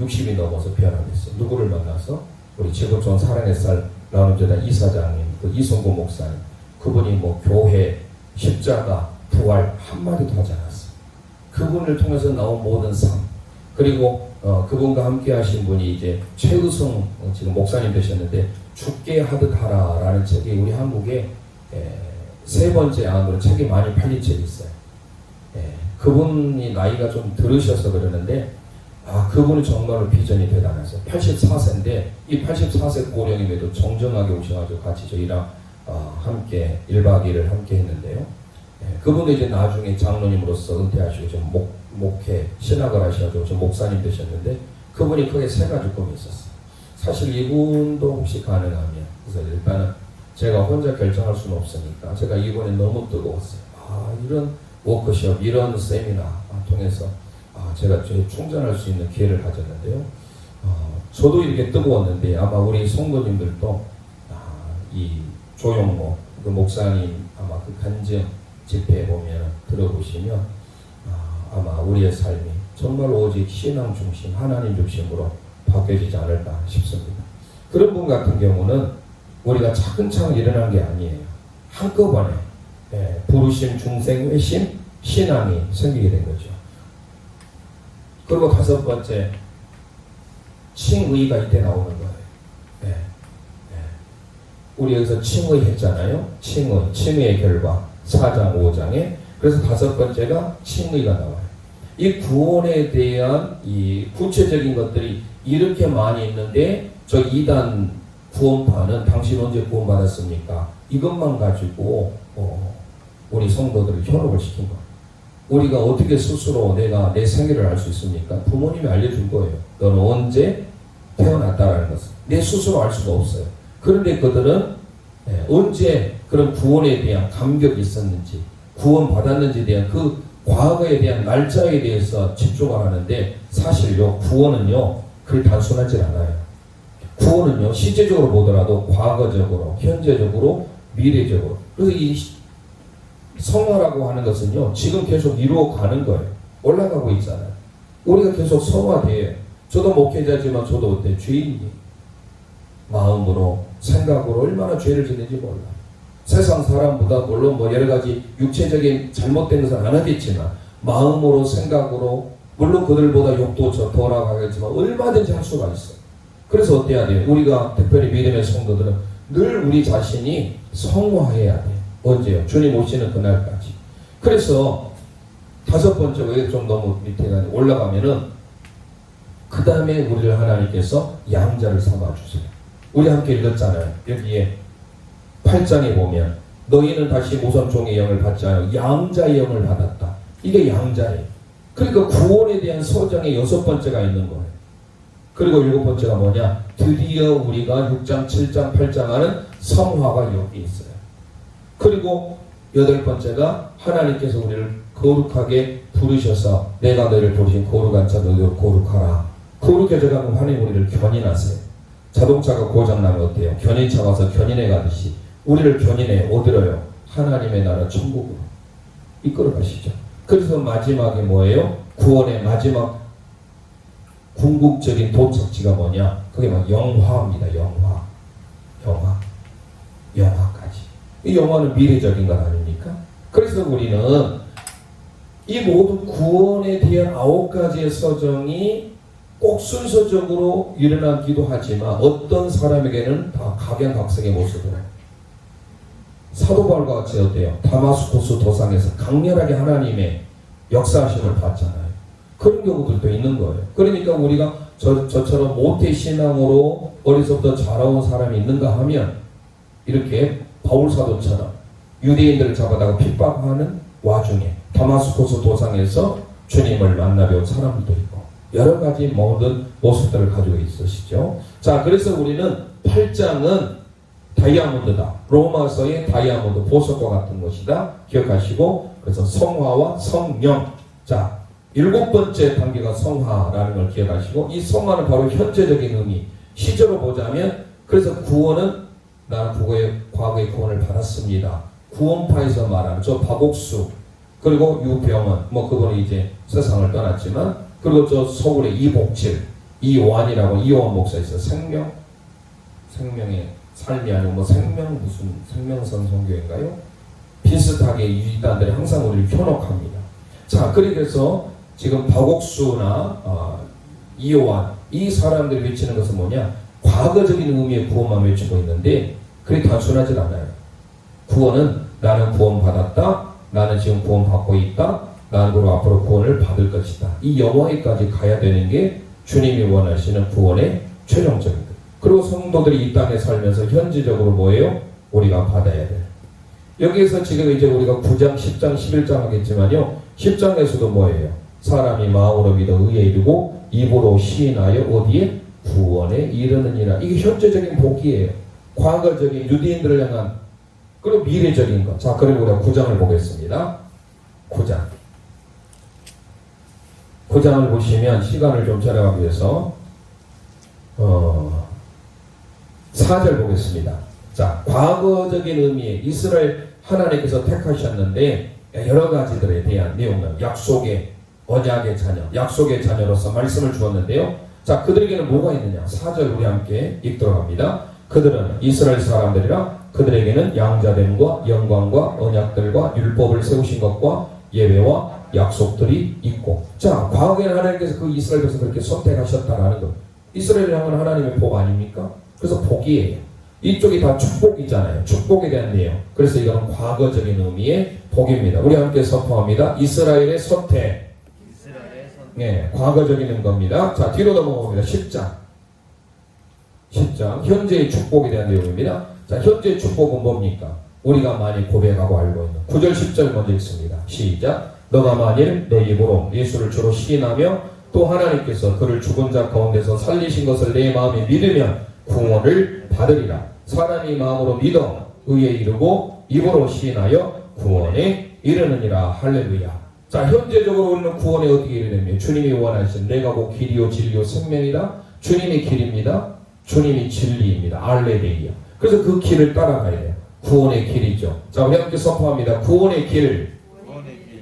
[SPEAKER 1] 60이 넘어서 변화됐어요. 누구를 만나서? 우리 지구촌 사랑의 쌀 나눔재단 이사장님, 그 이성구 목사님. 그분이 교회, 십자가, 부활 한마디도 하지 않았어요. 그분을 통해서 나온 모든 삶. 그리고 그분과 함께 하신 분이 이제 최의성 지금 목사님 되셨는데 죽게 하듯 하라라는 책이 우리 한국에 세 번째 아무로 책이 많이 팔린 책이 있어요. 그분이 나이가 좀 들으셔서 그러는데 그분이 정말로 비전이 대단하세요. 84세인데 이 84세 고령임에도 정정하게 오셔가지고 같이 저희랑 함께 1박 2일을 함께 했는데요. 그분도 이제 나중에 장로님으로서 은퇴하시고 좀 목회 신학을 하셔가지고 좀 목사님 되셨는데 그분이 크게 세 가지 꿈이 있었어요. 사실 이분도 혹시 가능하면 그래서 일단은 제가 혼자 결정할 수는 없으니까 제가 이번에 너무 뜨거웠어요. 이런 워크숍 이런 세미나 통해서 제가 충전할 수 있는 기회를 가졌는데요. 저도 이렇게 뜨거웠는데 아마 우리 성도님들도 이 조용모 그 목사님 아마 그 간증 집회에 보면 들어보시면 아마 우리의 삶이 정말 오직 신앙 중심, 하나님 중심으로 바뀌어지지 않을까 싶습니다. 그런 분 같은 경우는 우리가 차근차근 일어난 게 아니에요. 한꺼번에 부르심, 중생, 회심, 신앙이 생기게 된 거죠. 그리고 다섯 번째, 칭의가 이때 나오는 거예요. 우리 여기서 칭의 했잖아요. 칭의의 결과 4장, 5장에. 그래서 다섯 번째가 칭의가 나와요. 이 구원에 대한 이 구체적인 것들이 이렇게 많이 있는데 저 2단 구원파는 당신 언제 구원받았습니까? 이것만 가지고 우리 성도들을 현혹을 시킨 거예요. 우리가 어떻게 스스로 내가 내 생애를 알 수 있습니까? 부모님이 알려준 거예요. 너는 언제 태어났다라는 것을. 내 스스로 알 수가 없어요. 그런데 그들은 언제 그런 구원에 대한 감격이 있었는지 구원받았는지에 대한 그 과거에 대한 날짜에 대해서 집중을 하는데 사실요 구원은요 그리 단순하지 않아요. 구원은요 시제적으로 보더라도 과거적으로 현재적으로 미래적으로 그래서 이 성화라고 하는 것은요 지금 계속 이루어가는 거예요. 올라가고 있잖아요. 우리가 계속 성화돼요. 저도 목회자지만 저도 어때 죄인이에요. 마음으로 생각으로 얼마나 죄를 짓는지 몰라. 세상 사람보다 물론 여러 가지 육체적인 잘못된 것은 안 하겠지만 마음으로 생각으로 물론 그들보다 욕도 덜 하겠지만 얼마든지 할 수가 있어. 그래서 어때야 돼요? 우리가 특별히 믿음의 성도들은 늘 우리 자신이 성화해야 돼. 언제요? 주님 오시는 그날까지. 그래서 다섯 번째 왜 좀 너무 밑에 올라가면은 그 다음에 우리를 하나님께서 양자를 삼아주세요. 우리 함께 읽었잖아요. 여기에 8장에 보면 너희는 다시 모성종의 영을 받지 않아 양자의 영을 받았다. 이게 양자예요. 그러니까 구원에 대한 서정의 6번째가 있는 거예요. 그리고 7번째가 뭐냐? 드디어 우리가 6장, 7장, 8장 하는 성화가 여기 있어요. 그리고 8번째가 하나님께서 우리를 거룩하게 부르셔서 내가 너희를 부르신 거룩한 자 너희도 거룩하라. 거룩해져가면 하나님 우리를 견인하세요. 자동차가 고장나면 어때요? 견인차 와서 견인해 가듯이 우리를 견인해 어디로요? 하나님의 나라 천국으로 이끌어 가시죠. 그래서 마지막에 뭐예요? 구원의 마지막 궁극적인 도착지가 뭐냐? 그게 막 영화입니다. 영화까지. 이 영화는 미래적인 것 아닙니까? 그래서 우리는 이 모든 구원에 대한 9가지의 서정이 꼭 순서적으로 일어나기도 하지만 어떤 사람에게는 다 각양각색의 모습을 해요. 사도 바울과 같이 어때요? 다마스쿠스 도상에서 강렬하게 하나님의 역사하심을 봤잖아요. 그런 경우들도 있는 거예요. 그러니까 우리가 저처럼 모태신앙으로 어려서부터 자라온 사람이 있는가 하면 이렇게 바울사도처럼 유대인들을 잡아다가 핍박하는 와중에 다마스쿠스 도상에서 주님을 만나려온 사람도 있고 여러 가지 모든 모습들을 가지고 있으시죠. 자, 그래서 우리는 8장은 다이아몬드다. 로마서의 다이아몬드, 보석과 같은 것이다. 기억하시고, 그래서 성화와 성령. 자, 7번째 단계가 성화라는 걸 기억하시고, 이 성화는 바로 현재적인 의미. 시제로 보자면, 그래서 구원은 나는 과거의 구원을 받았습니다. 구원파에서 말하는 저 박옥수, 그리고 유병원, 그분이 이제 세상을 떠났지만, 그리고 저 서울의 이복칠, 이완이라고 이완 목사 있어요. 생명의 삶이 아니고 생명선 선교인가요? 비슷하게 이단들이 항상 우리를 현혹합니다. 자, 그래서 지금 박옥수나 이완 이 사람들이 외치는 것은 뭐냐? 과거적인 의미의 구원만 외치고 있는데 그게 단순하지 않아요. 구원은 나는 구원받았다. 나는 지금 구원받고 있다. 나는 그리고 앞으로 구원을 받을 것이다. 이 영화에까지 가야 되는 게 주님이 원하시는 구원의 최종적인 것. 그리고 성도들이 이 땅에 살면서 현지적으로 뭐예요? 우리가 받아야 돼요. 여기에서 지금 이제 우리가 9장, 10장, 11장 하겠지만요. 10장에서도 뭐예요? 사람이 마음으로 믿어 의에 이르고 입으로 시인하여 어디에? 구원에 이르느니라. 이게 현재적인 복이에요. 과거적인 유대인들을 향한 그리고 미래적인 것. 자, 그럼 우리가 9장을 보겠습니다. 9장을 보시면 시간을 좀 절약하기 위해서 4절 보겠습니다. 자, 과거적인 의미의 이스라엘 하나님께서 택하셨는데 여러 가지들에 대한 내용은 약속의 언약의 자녀, 약속의 자녀로서 말씀을 주었는데요. 자, 그들에게는 뭐가 있느냐? 4절 우리 함께 읽도록 합니다. 그들은 이스라엘 사람들이라 그들에게는 양자됨과 영광과 언약들과 율법을 세우신 것과 예배와 약속들이 있고. 자, 과거에는 하나님께서 그 이스라엘 백성을 그렇게 선택하셨다라는 것. 이스라엘을 향한 하나님의 복 아닙니까? 그래서 복이에요. 이쪽이 다 축복이잖아요. 축복에 대한 내용. 그래서 이거는 과거적인 의미의 복입니다. 우리 함께 선포합니다. 이스라엘의 선택. 네, 과거적인 겁니다. 자, 뒤로 넘어갑니다. 10장. 현재의 축복에 대한 내용입니다. 자, 현재의 축복은 뭡니까? 우리가 많이 고백하고 알고 있는 9절 10절 먼저 읽습니다. 시작. 너가 만일 내 입으로 예수를 주로 시인하며 또 하나님께서 그를 죽은 자 가운데서 살리신 것을 내 마음에 믿으면 구원을 받으리라. 사람이 마음으로 믿어 의에 이르고 입으로 시인하여 구원에 이르느니라. 할렐루야. 자, 현재적으로 우리는 구원에 어떻게 이르냐면 주님이 원하신 내가 곧 길이요 진리요 생명이다. 주님이 길입니다. 주님이 진리입니다. 알레데이야. 그래서 그 길을 따라가야 돼요. 구원의 길이죠. 자, 우리 함께 선포합니다. 구원의 길.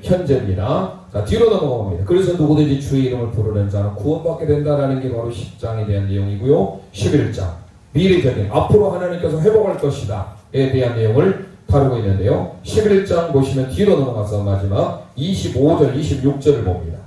[SPEAKER 1] 현재입니다. 자, 뒤로 넘어갑니다. 그래서 누구든지 주의 이름을 부르는 자는 구원받게 된다라는 게 바로 10장에 대한 내용이고요. 11장. 미래적인 앞으로 하나님께서 회복할 것이다에 대한 내용을 다루고 있는데요. 11장 보시면 뒤로 넘어가서 마지막 25절, 26절을 봅니다.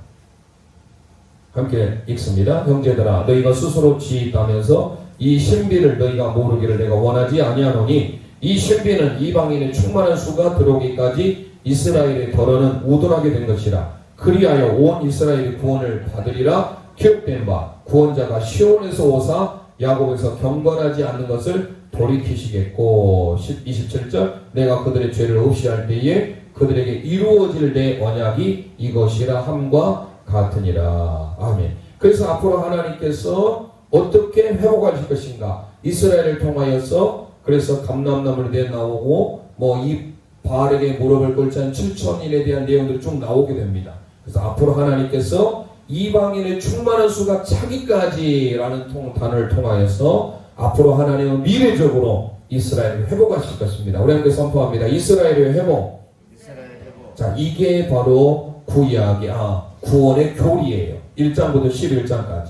[SPEAKER 1] 함께 읽습니다. 형제들아, 너희가 스스로 지있다면서 이 신비를 너희가 모르기를 내가 원하지 아니하노니 이 신비는 이방인의 충만한 수가 들어오기까지 이스라엘의 덜어는 우둔하게 된 것이라. 그리하여 온 이스라엘이 구원을 받으리라. 기록된 바 구원자가 시온에서 오사 야곱에서 경건하지 않는 것을 돌이키시겠고. 27절 내가 그들의 죄를 없이 할 때에 그들에게 이루어질 내 언약이 이것이라 함과 같으니라. 아멘. 그래서 앞으로 하나님께서 어떻게 회복하실 것인가? 이스라엘을 통하여서 그래서 감람나무에 대해 나오고 뭐 이 바알에게 무릎을 꿇지 않은 7천인에 대한 내용들이 쭉 나오게 됩니다. 그래서 앞으로 하나님께서 이방인의 충만한 수가 차기까지라는 단어를 통하여서 앞으로 하나님은 미래적으로 이스라엘을 회복하실 것입니다. 우리 함께 선포합니다. 이스라엘의 회복. 자, 이게 바로 구원의 교리예요. 1장부터 11장까지.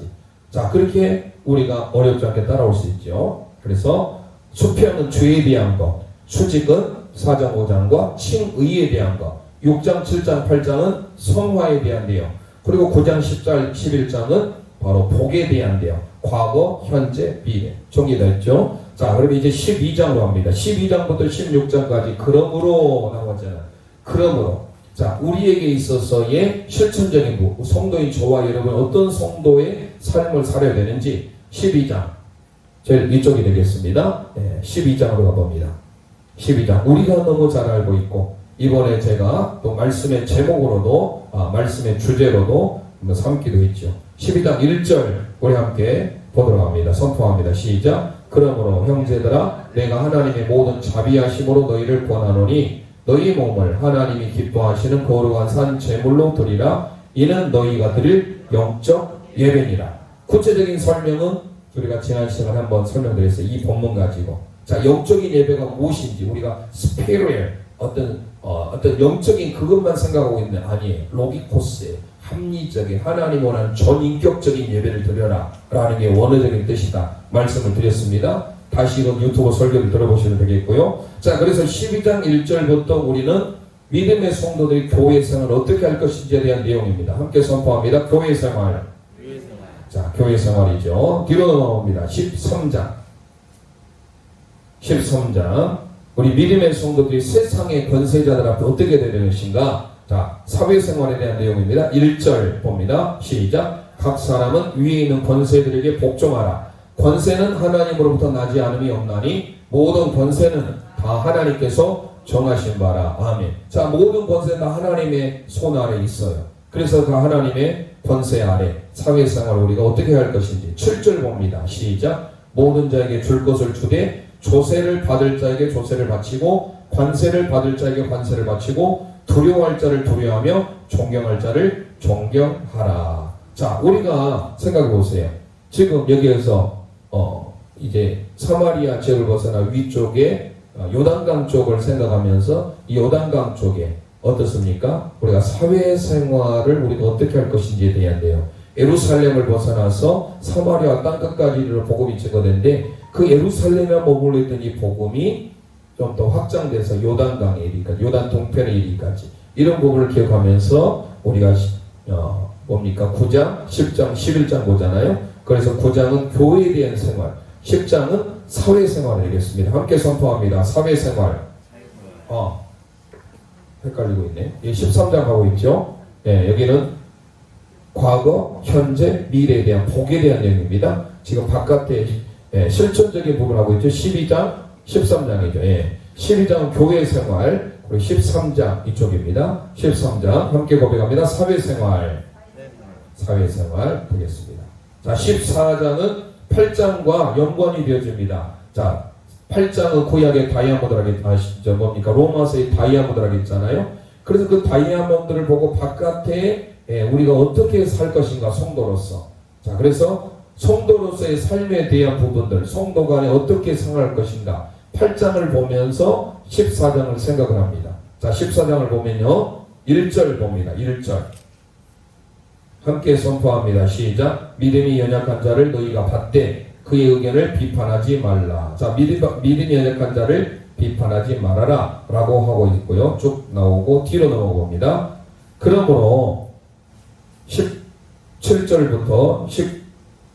[SPEAKER 1] 자, 그렇게 우리가 어렵지 않게 따라올 수 있죠. 그래서 수평은 죄에 대한 것, 수직은 4장 5장과 칭의에 대한 것, 6장 7장 8장은 성화에 대한 내용, 그리고 9장 10장 11장은 바로 복에 대한 내용, 과거, 현재, 미래 정리됐죠. 자, 그럼 이제 12장으로 합니다. 12장부터 16장까지 그러므로 나오잖아요. 그러므로 자, 우리에게 있어서의 실천적인 성도인 저와 여러분 어떤 성도의 삶을 살아야 되는지 12장 제일 위쪽이 되겠습니다. 12장으로 가봅니다. 12장 우리가 너무 잘 알고 있고 이번에 제가 또 말씀의 제목으로도 말씀의 주제로도 한번 삼기도 했죠. 12장 1절 우리 함께 보도록 합니다. 선포합니다. 시작. 그러므로 형제들아 내가 하나님의 모든 자비하심으로 너희를 권하노니 너희 몸을 하나님이 기뻐하시는 거룩한 산 제물로 드리라. 이는 너희가 드릴 영적 예배니라. 구체적인 설명은 우리가 지난 시간에 한번 설명드렸어요. 이 본문 가지고. 자, 영적인 예배가 무엇인지 우리가 스피리얼 어떤 영적인 그것만 생각하고 있는 아니에요. 로기코스예요. 합리적인 하나님 원하는 전인격적인 예배를 드려라 라는 게 원어적인 뜻이다 말씀을 드렸습니다. 다시 이건 유튜브 설교를 들어보시면 되겠고요. 자, 그래서 12장 1절부터 우리는 믿음의 성도들이 교회 생활을 어떻게 할 것인지에 대한 내용입니다. 함께 선포합니다. 교회 생활. 자, 교회 생활이죠. 뒤로 넘어갑니다. 13장. 우리 믿음의 성도들이 세상의 권세자들 앞에 어떻게 되는 것인가? 자, 사회생활에 대한 내용입니다. 1절 봅니다. 시작. 각 사람은 위에 있는 권세들에게 복종하라. 권세는 하나님으로부터 나지 않음이 없나니 모든 권세는 다 하나님께서 정하신 바라. 아멘. 자, 모든 권세는 다 하나님의 손 아래 있어요. 그래서 그 하나님의 권세 아래 사회생활을 우리가 어떻게 할 것인지 7절 봅니다. 시작. 모든 자에게 줄 것을 주되 조세를 받을 자에게 조세를 바치고 관세를 받을 자에게 관세를 바치고 두려워할 자를 두려워하며 존경할 자를 존경하라. 자, 우리가 생각해 보세요. 지금 여기에서 이제 사마리아 지역을 벗어나 위쪽에 요단강 쪽을 생각하면서 이 요단강 쪽에 어떻습니까? 우리가 사회생활을 우리가 어떻게 할 것인지에 대한 내용. 예루살렘을 벗어나서 사마리아 땅끝까지 이르러 복음이 증거된데 그 예루살렘에 머물러 있던 이 복음이 좀 더 확장돼서 요단강에 이르기까지, 요단 동편에 이르기까지 이런 부분을 기억하면서 우리가 뭡니까? 9장, 10장, 11장 보잖아요. 그래서 9장은 교회에 대한 생활, 10장은 사회생활이 되겠습니다. 함께 선포합니다. 사회생활. 헷갈리고 있네. 13장 하고 있죠. 여기는 과거, 현재, 미래에 대한 복에 대한 내용입니다. 지금 바깥에 실천적인 부분을 하고 있죠. 12장, 13장이죠. 12장은 교회 생활, 그리고 13장 이쪽입니다. 13장 함께 고백합니다. 사회생활. 사회생활 되겠습니다. 자, 14장은 8장과 연관이 되어집니다. 자, 8장은 구약의 다이아몬드라고 아시죠? 뭡니까? 로마서의 다이아몬드라고 했잖아요. 그래서 그 다이아몬드를 보고 바깥에 우리가 어떻게 살 것인가, 성도로서. 자, 그래서 성도로서의 삶에 대한 부분들, 성도 간에 어떻게 생활할 것인가, 8장을 보면서 14장을 생각을 합니다. 자, 14장을 보면요, 1절 봅니다. 1절. 함께 선포합니다. 시작. 믿음이 연약한 자를 너희가 받되 그의 의견을 비판하지 말라. 자, 믿음이 연약한 자를 비판하지 말아라 라고 하고 있고요. 쭉 나오고 뒤로 넘어가 봅니다. 그러므로 17절부터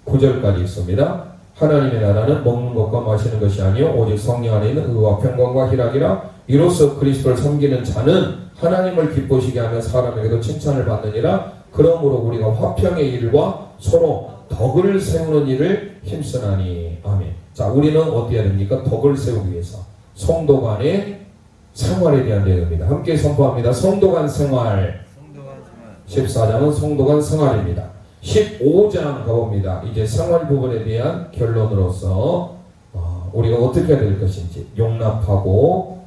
[SPEAKER 1] 19절까지 있습니다. 하나님의 나라는 먹는 것과 마시는 것이 아니요 오직 성령 안에 있는 의와 평강과 희락이라. 이로써 그리스도를 섬기는 자는 하나님을 기쁘시게 하며 사람에게도 칭찬을 받느니라. 그러므로 우리가 화평의 일과 서로 덕을 세우는 일을 힘쓰나니. 아멘. 자, 우리는 어떻게 해야 됩니까? 덕을 세우기 위해서 성도 간의 생활에 대한 내용입니다. 함께 선포합니다. 성도 간 생활. 14장은 성도 간 생활입니다. 15장 가봅니다. 이제 생활 부분에 대한 결론으로서 우리가 어떻게 해야 될 것인지 용납하고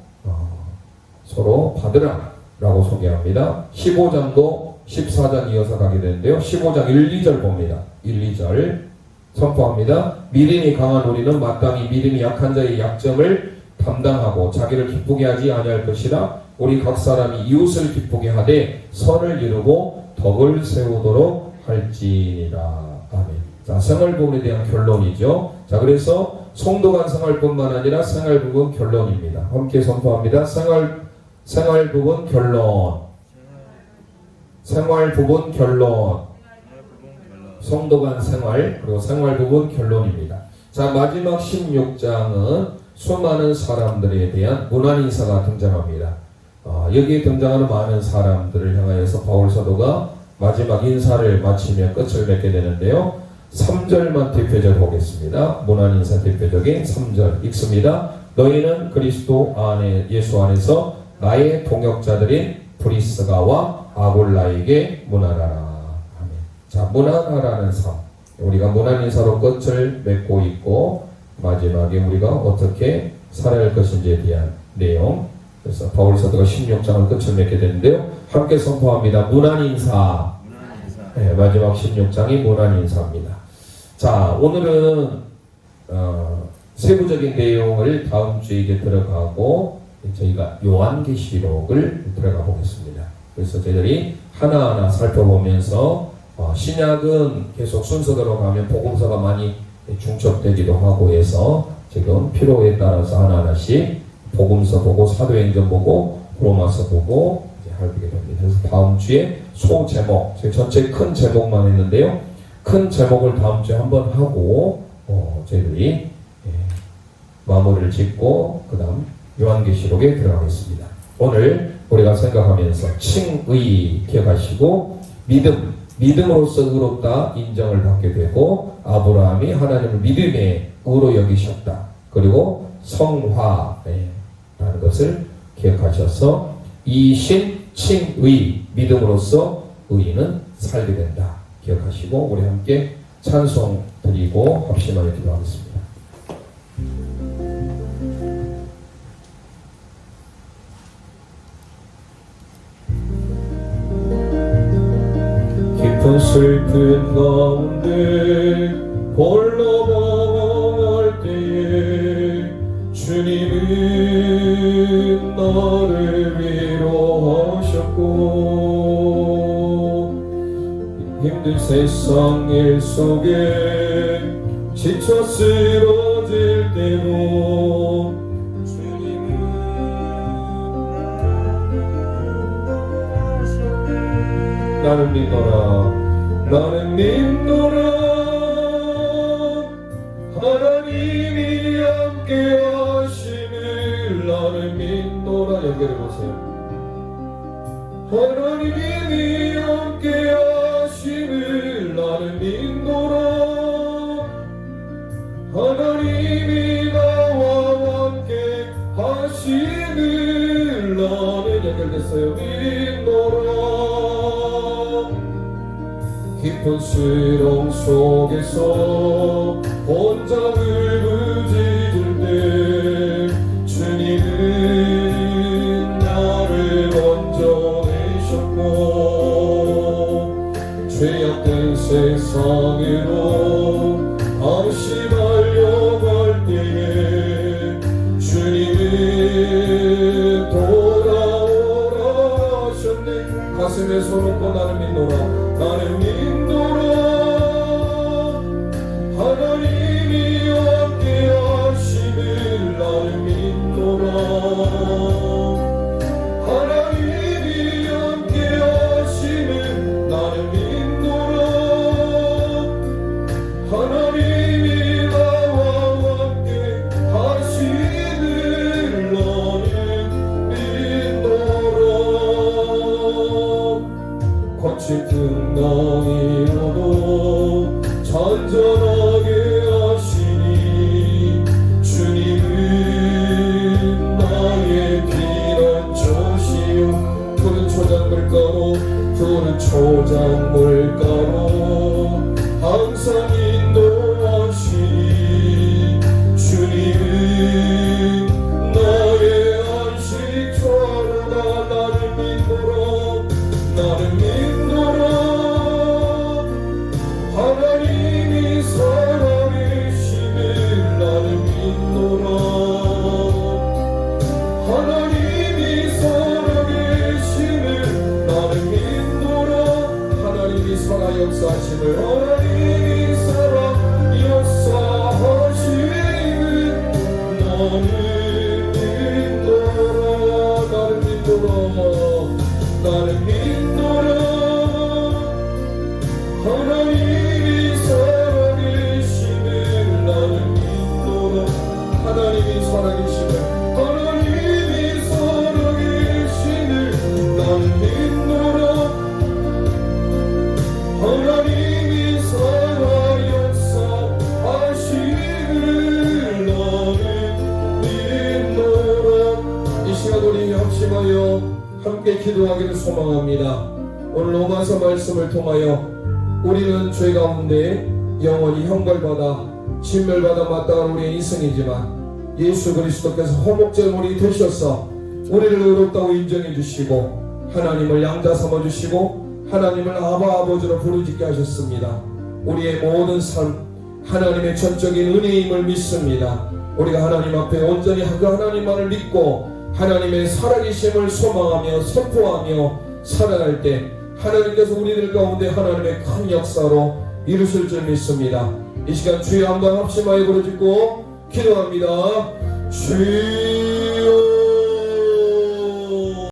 [SPEAKER 1] 서로 받으라 라고 소개합니다. 15장도 14장 이어서 가게 되는데요. 15장 1, 2절 봅니다. 1, 2절 선포합니다. 믿음이 강한 우리는 마땅히 믿음이 약한 자의 약점을 담당하고 자기를 기쁘게 하지 아니할 것이라. 우리 각 사람이 이웃을 기쁘게 하되 선을 이루고 덕을 세우도록 할지니라. 아멘. 자, 생활 부분에 대한 결론이죠. 자, 그래서 성도 간 생활뿐만 아니라 생활 부분 결론입니다. 함께 선포합니다. 생활 부분 결론. 생활 부분 결론. 성도 간 생활, 그리고 생활 부분 결론입니다. 자, 마지막 16장은 수많은 사람들에 대한 문안 인사가 등장합니다. 여기에 등장하는 많은 사람들을 향하여서 바울 사도가 마지막 인사를 마치며 끝을 맺게 되는데요. 3절만 대표적으로 보겠습니다. 문안 인사 대표적인 3절 읽습니다. 너희는 그리스도 안에 예수 안에서 나의 동역자들인 브리스가와 아골라에게 문안하라. 자, 문안하라는 삶. 우리가 문안 인사로 끝을 맺고 있고 마지막에 우리가 어떻게 살아야 할 것인지에 대한 내용. 그래서 바울 사도가 16장을 끝을 맺게 되는데요. 함께 선포합니다. 문안 인사. 네, 마지막 16장이 문안 인사입니다. 자, 오늘은 세부적인 내용을 다음 주에 이제 들어가고 저희가 요한계시록을 들어가 보겠습니다. 그래서 저희들이 하나하나 살펴보면서 신약은 계속 순서대로 가면 복음서가 많이 중첩되기도 하고 해서 지금 필요에 따라서 하나하나씩 복음서 보고 사도행전 보고 로마서 보고 이제 하게 됩니다. 그래서 다음 주에 소제목, 전체 큰 제목만 했는데요. 큰 제목을 다음 주에 한번 하고 저희들이 마무리를 짓고 그 다음 요한계시록에 들어가겠습니다. 오늘 우리가 생각하면서 칭의 기억하시고 믿음으로써 의롭다 인정을 받게 되고 아브라함이 하나님을 믿음의 의로 여기셨다. 그리고 성화라는 것을 기억하셔서 이신 칭의 믿음으로써 의인은 살게 된다. 기억하시고 우리 함께 찬송 드리고 합심하여 기도하겠습니다. 깊은 슬픈 가운데 홀로 방황할 때에 주님은 나를 위로하셨고 힘든 세상 일 속에 지쳐 쓰러질 때도 주님은 나를 믿노라 나는 믿노라 하나님이 함께 하심을 나는 믿노라. 연결해보세요. 하나님이 함께 하심을 나는 믿노라. 하나님이 나와 함께 하심을 나는 연결됐어요. 믿노라. 깊은 수렁 속에서 혼자 울부짖을 때 주님은 나를 먼저 내셨고 죄악된 세상으로 안심하려 갈 때에 주님은 돌아오라 하셨네. 가슴에 손 얹고 나는 믿노라 나는 믿노라. 하나님이 함께 하심을 나는 믿노라. 하나님이 함께 하심을 나는 믿노라. 하나님이 나와 함께 하심을 나는 믿노라. 거칠 등당이로도 잔잔하게 하시니 주님은 나의 피난처시요 푸른 초장물가로 항상 인도하시니 주님은 나의 안식처로다. 나를 믿노라 나를 믿노라. 하나님이 살아계심을 나를 믿노라. 하나님이 살아계심을 나를 믿노라. 하나님이 살아 역사하심을 하나님이 살아 역사하심을 나를 믿노라. 나를 믿노라 나를 믿노라. 하나님이 살아계심을 나를 믿노라. 하나님이 살아계심을 하나님이 살아계심을 나를 믿노라. 하나님이 살아 역사하심을 나를 믿노라. 이 시간 우리 합심하여 함께 기도하기를 소망합니다. 오늘 로마서 말씀을 통하여 우리는 죄 가운데 영원히 형벌받아 진멸받아 마땅한 우리의 인생이지만 예수 그리스도께서 화목제물이 되셔서 우리를 의롭다고 인정해 주시고 하나님을 양자 삼아 주시고 하나님을 아바 아버지로 부르짖게 하셨습니다. 우리의 모든 삶 하나님의 전적인 은혜임을 믿습니다. 우리가 하나님 앞에 온전히 그 하나님만을 믿고 하나님의 살아계심을 소망하며 선포하며 살아갈 때 하나님께서 우리들 가운데 하나님의 큰 역사로 이루실 줄 믿습니다. 이 시간 주의 한번 합심하여 부르짖고 기도합니다. 주의